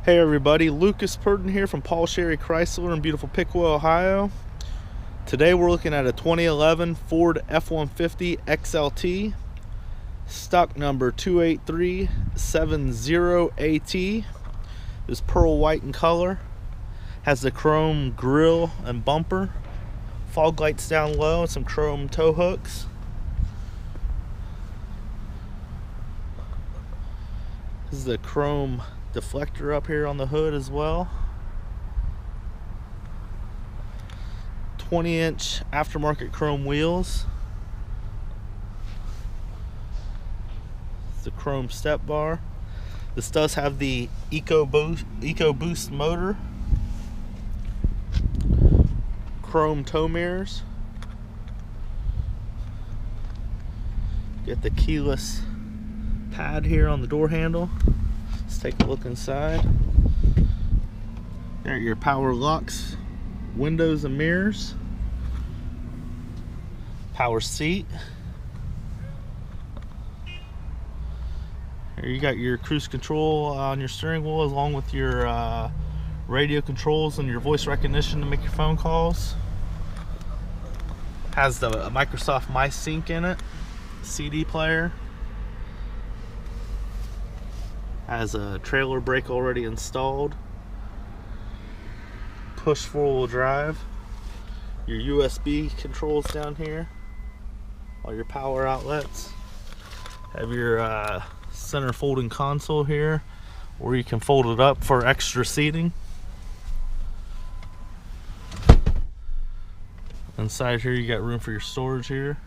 Hey everybody, Lucas Purden here from Paul Sherry Chrysler in beautiful Piqua, Ohio. Today we're looking at a 2011 Ford F-150 XLT, stock number 28370AT. Is pearl white in color, has the chrome grille and bumper, fog lights down low, and some chrome tow hooks. This is the chrome deflector up here on the hood as well. 20-inch aftermarket chrome wheels. It's the chrome step bar. This does have the EcoBoost motor. Chrome tow mirrors. Get the keyless pad here on the door handle. Let's take a look inside. There are your power locks, windows and mirrors, power seat. Here you got your cruise control on your steering wheel, along with your radio controls and your voice recognition to make your phone calls. Has the Microsoft My Sync in it, CD player. Has a trailer brake already installed. Push 4-wheel drive. Your USB controls down here. All your power outlets. Have your center folding console here, or you can fold it up for extra seating. Inside here you got room for your storage here.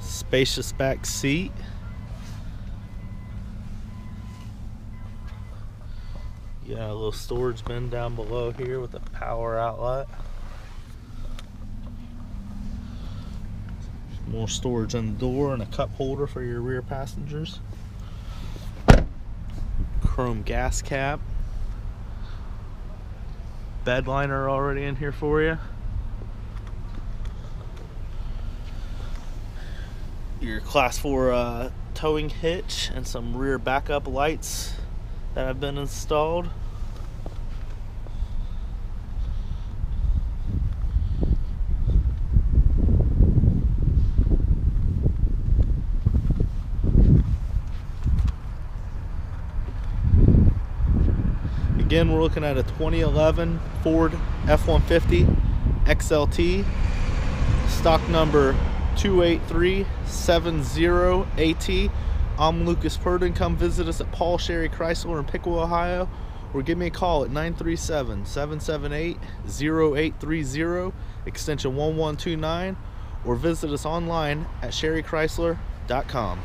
Spacious back seat. You got a little storage bin down below here with a power outlet. More storage on the door and a cup holder for your rear passengers. Chrome gas cap. Bed liner already in here for you. Your class 4 towing hitch and some rear backup lights that have been installed. Again, we're looking at a 2011 Ford F-150 XLT, stock number 28370AT. I'm Lucas Purden. Come visit us at Paul Sherry Chrysler in Piqua, Ohio, or give me a call at 937-778-0830, extension 1129, or visit us online at sherrychrysler.com.